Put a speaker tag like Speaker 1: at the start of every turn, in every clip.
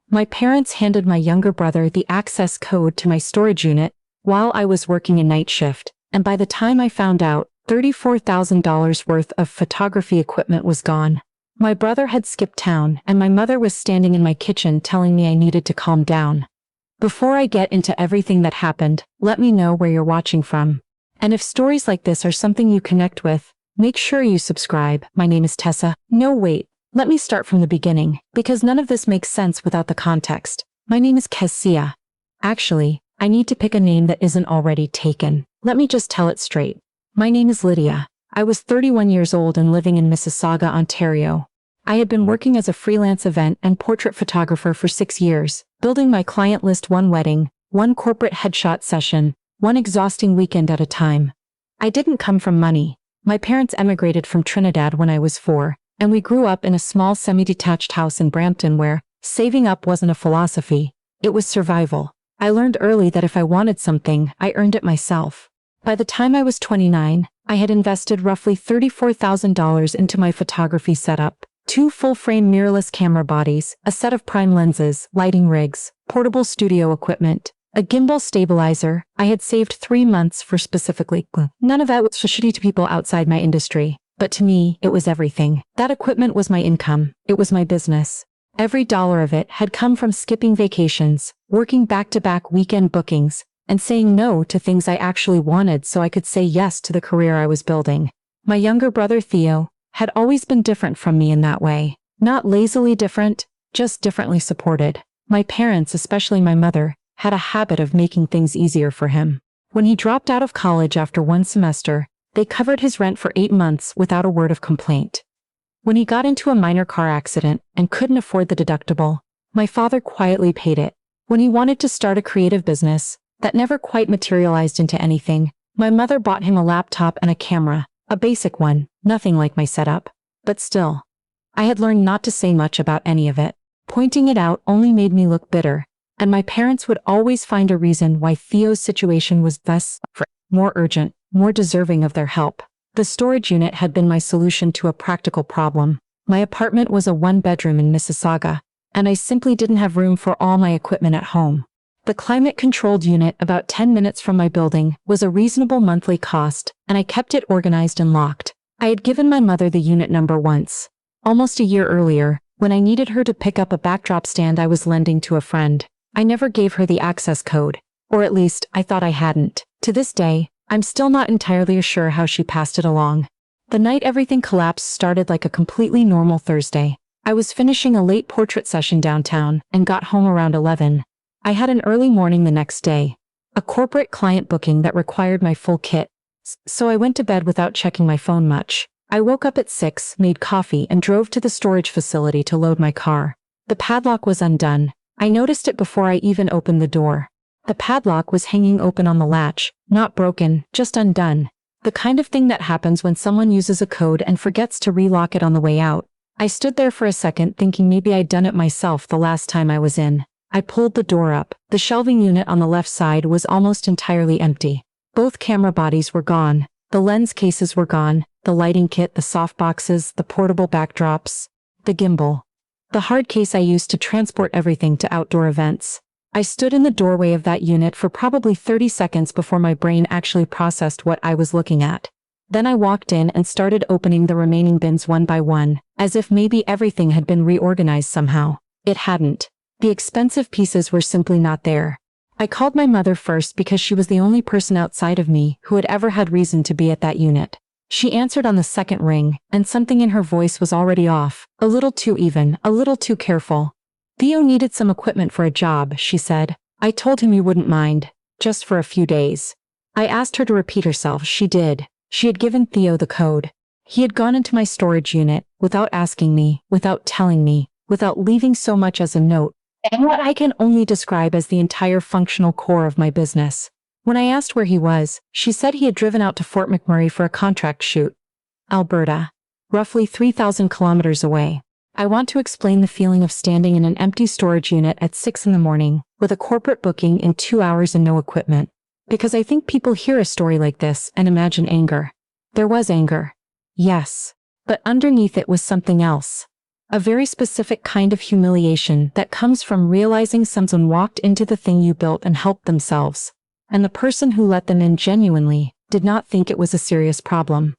Speaker 1: My parents handed my younger brother the access code to my storage unit while I was working a night shift, and by the time I found out, $34,000 worth of photography equipment was gone. My brother had skipped town, and my mother was standing in my kitchen telling me I needed to calm down. Before I get into everything that happened, let me know where you're watching from. And if stories like this are something you connect with, make sure you subscribe. My name is Tessa. No, wait. Let me start from the beginning, because none of this makes sense without the context. My name is Kezia. Actually, I need to pick a name that isn't already taken. Let me just tell it straight. My name is Lydia. I was 31 years old and living in Mississauga, Ontario. I had been working as a freelance event and portrait photographer for 6 years, building my client list one wedding, one corporate headshot session, one exhausting weekend at a time. I didn't come from money. My parents emigrated from Trinidad when I was 4, and we grew up in a small semi-detached house in Brampton where saving up wasn't a philosophy, it was survival. I learned early that if I wanted something, I earned it myself. By the time I was 29, I had invested roughly $34,000 into my photography setup, 2 full-frame mirrorless camera bodies, a set of prime lenses, lighting rigs, portable studio equipment, a gimbal stabilizer. I had saved 3 months for specifically. None of that was shitty to people outside my industry, but to me, it was everything. That equipment was my income. It was my business. Every dollar of it had come from skipping vacations, working back-to-back weekend bookings, and saying no to things I actually wanted so I could say yes to the career I was building. My younger brother Theo had always been different from me in that way. Not lazily different, just differently supported. My parents, especially my mother, had a habit of making things easier for him. When he dropped out of college after 1 semester, they covered his rent for 8 months without a word of complaint. When he got into a minor car accident and couldn't afford the deductible, my father quietly paid it. When he wanted to start a creative business that never quite materialized into anything, my mother bought him a laptop and a camera, a basic one, nothing like my setup. But still, I had learned not to say much about any of it. Pointing it out only made me look bitter, and my parents would always find a reason why Theo's situation was thus more urgent, more deserving of their help. The storage unit had been my solution to a practical problem. My apartment was a 1-bedroom in Mississauga, and I simply didn't have room for all my equipment at home. The climate-controlled unit about 10 minutes from my building was a reasonable monthly cost, and I kept it organized and locked. I had given my mother the unit number once, almost a year earlier, when I needed her to pick up a backdrop stand I was lending to a friend. I never gave her the access code, or at least I thought I hadn't. To this day, I'm still not entirely sure how she passed it along. The night everything collapsed started like a completely normal Thursday. I was finishing a late portrait session downtown and got home around 11. I had an early morning the next day, a corporate client booking that required my full kit, so I went to bed without checking my phone much. I woke up at 6, made coffee, and drove to the storage facility to load my car. The padlock was undone. I noticed it before I even opened the door. The padlock was hanging open on the latch, not broken, just undone. The kind of thing that happens when someone uses a code and forgets to relock it on the way out. I stood there for a second thinking maybe I'd done it myself the last time I was in. I pulled the door up. The shelving unit on the left side was almost entirely empty. Both camera bodies were gone. The lens cases were gone, the lighting kit, the softboxes, the portable backdrops, the gimbal. The hard case I used to transport everything to outdoor events. I stood in the doorway of that unit for probably 30 seconds before my brain actually processed what I was looking at. Then I walked in and started opening the remaining bins one by one, as if maybe everything had been reorganized somehow. It hadn't. The expensive pieces were simply not there. I called my mother first because she was the only person outside of me who had ever had reason to be at that unit. She answered on the second ring, and something in her voice was already off, a little too even, a little too careful. Theo needed some equipment for a job, she said. I told him you wouldn't mind, just for a few days. I asked her to repeat herself. She did. She had given Theo the code. He had gone into my storage unit, without asking me, without telling me, without leaving so much as a note, and what I can only describe as the entire functional core of my business. When I asked where he was, she said he had driven out to Fort McMurray for a contract shoot. Alberta. Roughly 3,000 kilometers away. I want to explain the feeling of standing in an empty storage unit at 6 in the morning, with a corporate booking in 2 hours and no equipment. Because I think people hear a story like this and imagine anger. There was anger. Yes. But underneath it was something else. A very specific kind of humiliation that comes from realizing someone walked into the thing you built and helped themselves, and the person who let them in genuinely did not think it was a serious problem.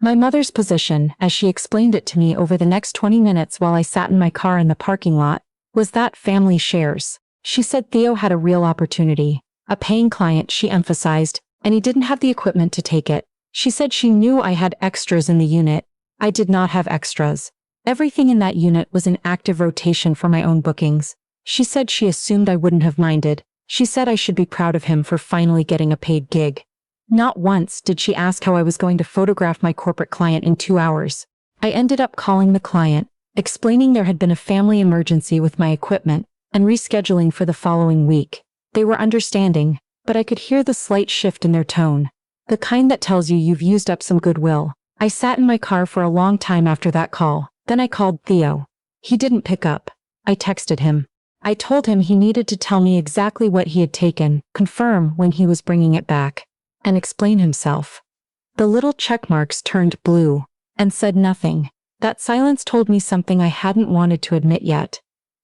Speaker 1: My mother's position, as she explained it to me over the next 20 minutes while I sat in my car in the parking lot, was that family shares. She said Theo had a real opportunity, a paying client, she emphasized, and he didn't have the equipment to take it. She said she knew I had extras in the unit. I did not have extras. Everything in that unit was in active rotation for my own bookings. She said she assumed I wouldn't have minded. She said I should be proud of him for finally getting a paid gig. Not once did she ask how I was going to photograph my corporate client in 2 hours. I ended up calling the client, explaining there had been a family emergency with my equipment, and rescheduling for the following week. They were understanding, but I could hear the slight shift in their tone, the kind that tells you you've used up some goodwill. I sat in my car for a long time after that call. Then I called Theo. He didn't pick up. I texted him. I told him he needed to tell me exactly what he had taken, confirm when he was bringing it back, and explain himself. The little check marks turned blue and said nothing. That silence told me something I hadn't wanted to admit yet.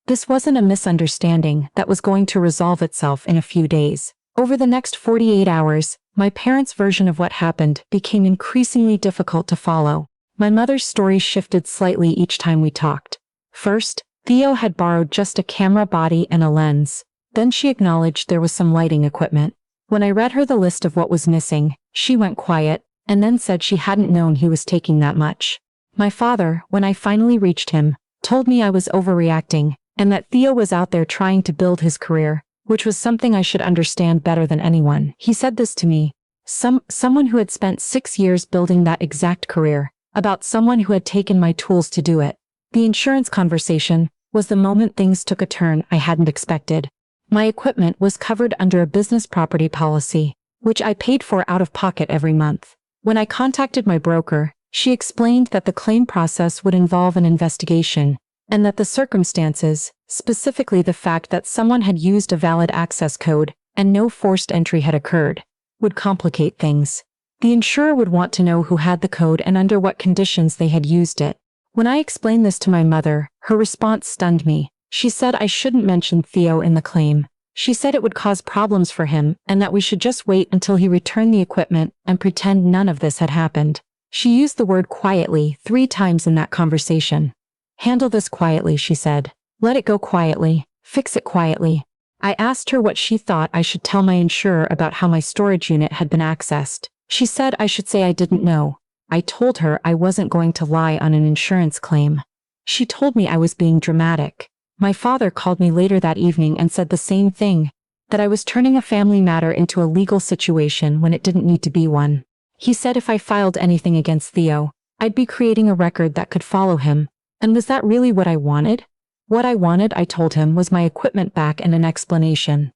Speaker 1: This wasn't a misunderstanding that was going to resolve itself in a few days. Over the next 48 hours, my parents' version of what happened became increasingly difficult to follow. My mother's story shifted slightly each time we talked. First, Theo had borrowed just a camera body and a lens. Then she acknowledged there was some lighting equipment. When I read her the list of what was missing, she went quiet, and then said she hadn't known he was taking that much. My father, when I finally reached him, told me I was overreacting, and that Theo was out there trying to build his career, which was something I should understand better than anyone. He said this to me, someone who had spent 6 years building that exact career, about someone who had taken my tools to do it. The insurance conversation was the moment things took a turn I hadn't expected. My equipment was covered under a business property policy, which I paid for out of pocket every month. When I contacted my broker, she explained that the claim process would involve an investigation, and that the circumstances, specifically the fact that someone had used a valid access code and no forced entry had occurred, would complicate things. The insurer would want to know who had the code and under what conditions they had used it. When I explained this to my mother, her response stunned me. She said I shouldn't mention Theo in the claim. She said it would cause problems for him and that we should just wait until he returned the equipment and pretend none of this had happened. She used the word quietly 3 times in that conversation. Handle this quietly, she said. Let it go quietly. Fix it quietly. I asked her what she thought I should tell my insurer about how my storage unit had been accessed. She said I should say I didn't know. I told her I wasn't going to lie on an insurance claim. She told me I was being dramatic. My father called me later that evening and said the same thing, that I was turning a family matter into a legal situation when it didn't need to be one. He said if I filed anything against Theo, I'd be creating a record that could follow him. And was that really what I wanted? What I wanted, I told him, was my equipment back and an explanation.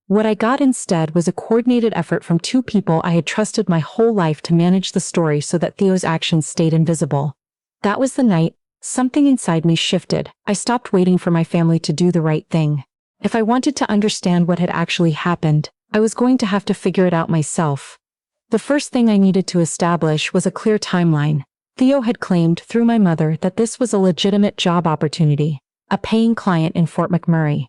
Speaker 1: What I got instead was a coordinated effort from 2 people I had trusted my whole life to manage the story so that Theo's actions stayed invisible. That was the night something inside me shifted. I stopped waiting for my family to do the right thing. If I wanted to understand what had actually happened, I was going to have to figure it out myself. The first thing I needed to establish was a clear timeline. Theo had claimed through my mother that this was a legitimate job opportunity, a paying client in Fort McMurray.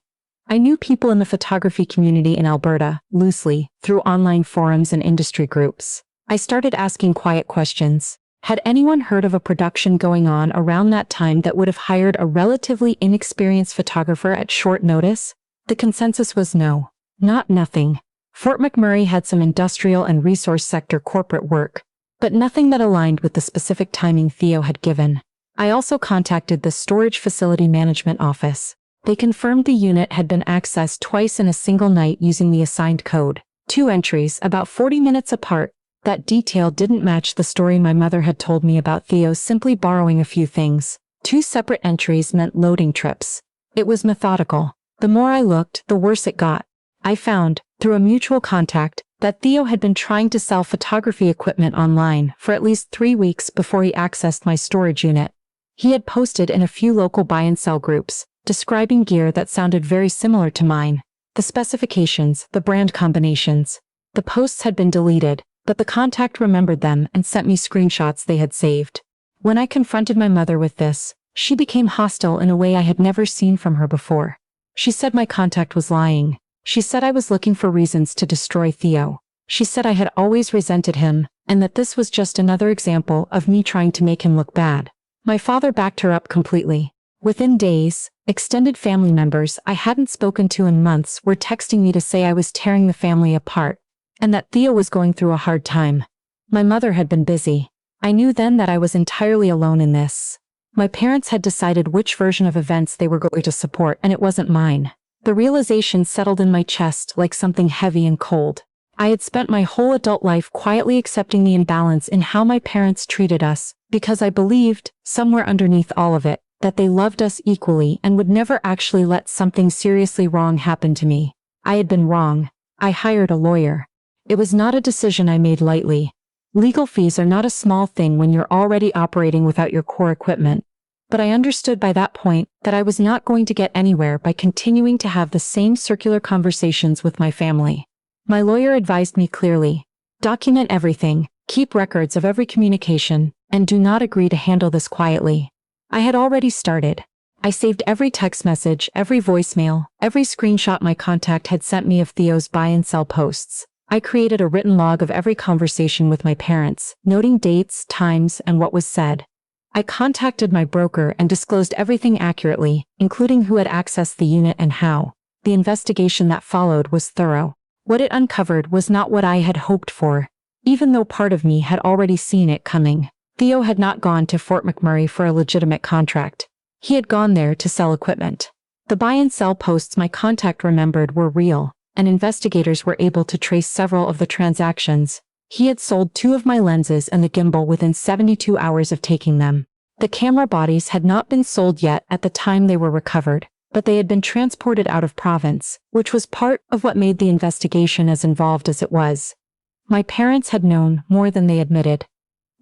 Speaker 1: I knew people in the photography community in Alberta, loosely, through online forums and industry groups. I started asking quiet questions. Had anyone heard of a production going on around that time that would have hired a relatively inexperienced photographer at short notice? The consensus was no. Not nothing. Fort McMurray had some industrial and resource sector corporate work, but nothing that aligned with the specific timing Theo had given. I also contacted the Storage Facility Management Office. They confirmed the unit had been accessed twice in a single night using the assigned code. 2 entries, about 40 minutes apart. That detail didn't match the story my mother had told me about Theo simply borrowing a few things. 2 separate entries meant loading trips. It was methodical. The more I looked, the worse it got. I found, through a mutual contact, that Theo had been trying to sell photography equipment online for at least 3 weeks before he accessed my storage unit. He had posted in a few local buy and sell groups, describing gear that sounded very similar to mine. The specifications, the brand combinations. The posts had been deleted, but the contact remembered them and sent me screenshots they had saved. When I confronted my mother with this, She became hostile in a way I had never seen from her before. She said my contact was lying. She said I was looking for reasons to destroy Theo. She said I had always resented him, and that this was just another example of me trying to make him look bad. My father backed her up completely. Within days, extended family members I hadn't spoken to in months were texting me to say I was tearing the family apart, and that Theo was going through a hard time. My mother had been busy. I knew then that I was entirely alone in this. My parents had decided which version of events they were going to support, and it wasn't mine. The realization settled in my chest like something heavy and cold. I had spent my whole adult life quietly accepting the imbalance in how my parents treated us, because I believed, somewhere underneath all of it, that they loved us equally and would never actually let something seriously wrong happen to me. I had been wrong. I hired a lawyer. It was not a decision I made lightly. Legal fees are not a small thing when you're already operating without your core equipment. But I understood by that point that I was not going to get anywhere by continuing to have the same circular conversations with my family. My lawyer advised me clearly: document everything, keep records of every communication, and do not agree to handle this quietly. I had already started. I saved every text message, every voicemail, every screenshot my contact had sent me of Theo's buy and sell posts. I created a written log of every conversation with my parents, noting dates, times, and what was said. I contacted my broker and disclosed everything accurately, including who had accessed the unit and how. The investigation that followed was thorough. What it uncovered was not what I had hoped for, even though part of me had already seen it coming. Theo had not gone to Fort McMurray for a legitimate contract. He had gone there to sell equipment. The buy and sell posts my contact remembered were real, and investigators were able to trace several of the transactions. He had sold 2 of my lenses and the gimbal within 72 hours of taking them. The camera bodies had not been sold yet at the time they were recovered, but they had been transported out of province, which was part of what made the investigation as involved as it was. My parents had known more than they admitted.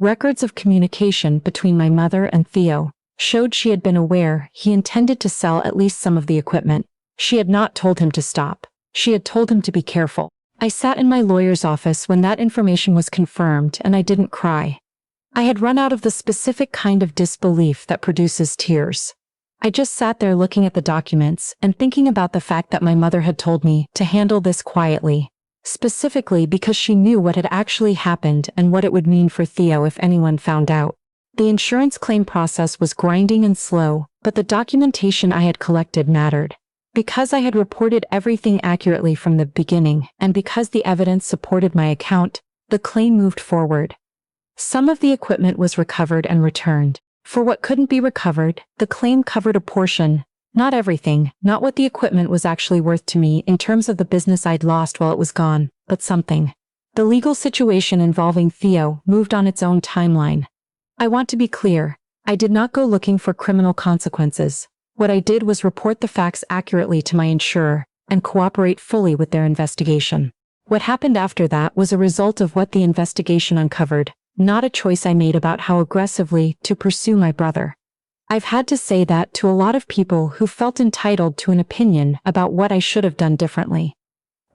Speaker 1: Records of communication between my mother and Theo showed she had been aware he intended to sell at least some of the equipment. She had not told him to stop. She had told him to be careful. I sat in my lawyer's office when that information was confirmed, and I didn't cry. I had run out of the specific kind of disbelief that produces tears. I just sat there looking at the documents and thinking about the fact that my mother had told me to handle this quietly, specifically because she knew what had actually happened and what it would mean for Theo if anyone found out. The insurance claim process was grinding and slow, but the documentation I had collected mattered. Because I had reported everything accurately from the beginning, and because the evidence supported my account, the claim moved forward. Some of the equipment was recovered and returned. For what couldn't be recovered, the claim covered a portion, not everything, not what the equipment was actually worth to me in terms of the business I'd lost while it was gone, but something. The legal situation involving Theo moved on its own timeline. I want to be clear, I did not go looking for criminal consequences. What I did was report the facts accurately to my insurer and cooperate fully with their investigation. What happened after that was a result of what the investigation uncovered, not a choice I made about how aggressively to pursue my brother. I've had to say that to a lot of people who felt entitled to an opinion about what I should have done differently.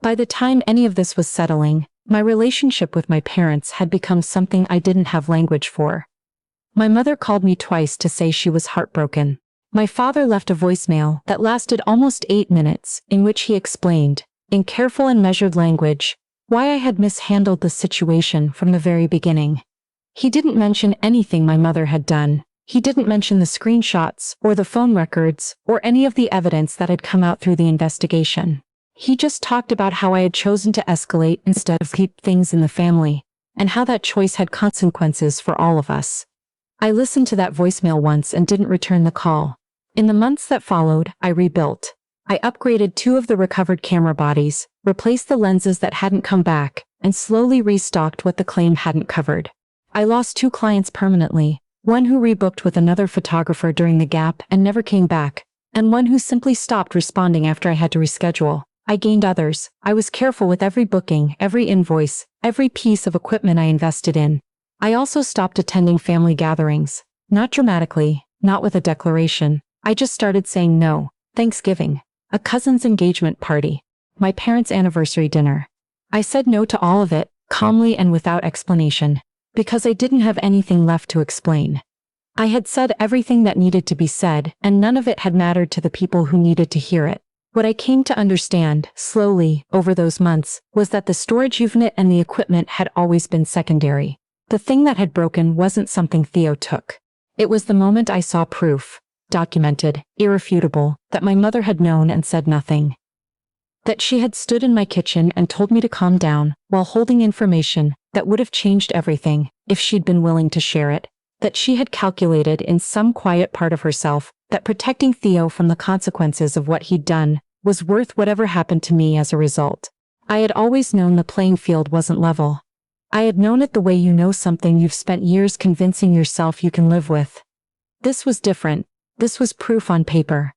Speaker 1: By the time any of this was settling, my relationship with my parents had become something I didn't have language for. My mother called me twice to say she was heartbroken. My father left a voicemail that lasted almost 8 minutes, in which he explained, in careful and measured language, why I had mishandled the situation from the very beginning. He didn't mention anything my mother had done. He didn't mention the screenshots, or the phone records, or any of the evidence that had come out through the investigation. He just talked about how I had chosen to escalate instead of keep things in the family, and how that choice had consequences for all of us. I listened to that voicemail once and didn't return the call. In the months that followed, I rebuilt. I upgraded 2 of the recovered camera bodies, replaced the lenses that hadn't come back, and slowly restocked what the claim hadn't covered. I lost 2 clients permanently, one who rebooked with another photographer during the gap and never came back, and one who simply stopped responding after I had to reschedule. I gained others. I was careful with every booking, every invoice, every piece of equipment I invested in. I also stopped attending family gatherings. Not dramatically, not with a declaration. I just started saying no. Thanksgiving, a cousin's engagement party, my parents' anniversary dinner. I said no to all of it, calmly and without explanation, because I didn't have anything left to explain. I had said everything that needed to be said, and none of it had mattered to the people who needed to hear it. What I came to understand, slowly, over those months, was that the storage unit and the equipment had always been secondary. The thing that had broken wasn't something Theo took. It was the moment I saw proof, documented, irrefutable, that my mother had known and said nothing. That she had stood in my kitchen and told me to calm down, while holding information that would have changed everything if she'd been willing to share it. That she had calculated in some quiet part of herself that protecting Theo from the consequences of what he'd done was worth whatever happened to me as a result. I had always known the playing field wasn't level. I had known it the way you know something you've spent years convincing yourself you can live with. This was different. This was proof on paper.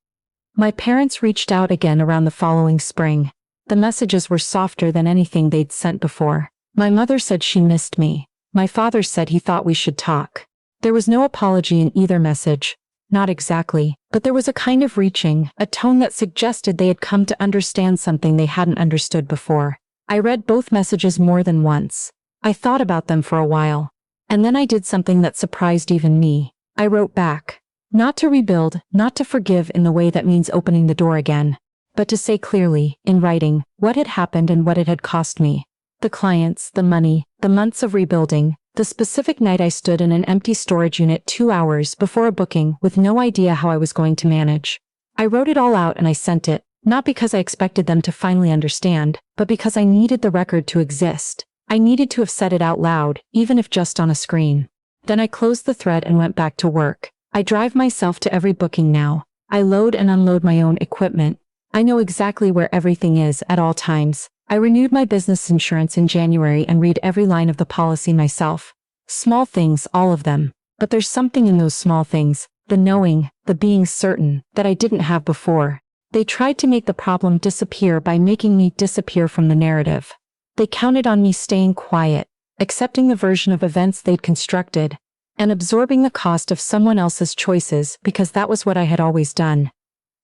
Speaker 1: My parents reached out again around the following spring. The messages were softer than anything they'd sent before. My mother said she missed me. My father said he thought we should talk. There was no apology in either message. Not exactly, but there was a kind of reaching, a tone that suggested they had come to understand something they hadn't understood before. I read both messages more than once. I thought about them for a while. And then I did something that surprised even me. I wrote back. Not to rebuild, not to forgive in the way that means opening the door again, but to say clearly, in writing, what had happened and what it had cost me. The clients, the money, the months of rebuilding, the specific night I stood in an empty storage unit 2 hours before a booking with no idea how I was going to manage. I wrote it all out and I sent it, not because I expected them to finally understand, but because I needed the record to exist. I needed to have said it out loud, even if just on a screen. Then I closed the thread and went back to work. I drive myself to every booking now. I load and unload my own equipment. I know exactly where everything is at all times. I renewed my business insurance in January and read every line of the policy myself. Small things, all of them. But there's something in those small things, the knowing, the being certain, that I didn't have before. They tried to make the problem disappear by making me disappear from the narrative. They counted on me staying quiet, accepting the version of events they'd constructed, and absorbing the cost of someone else's choices because that was what I had always done.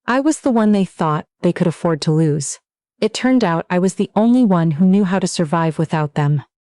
Speaker 1: I was the one they thought they could afford to lose. It turned out I was the only one who knew how to survive without them.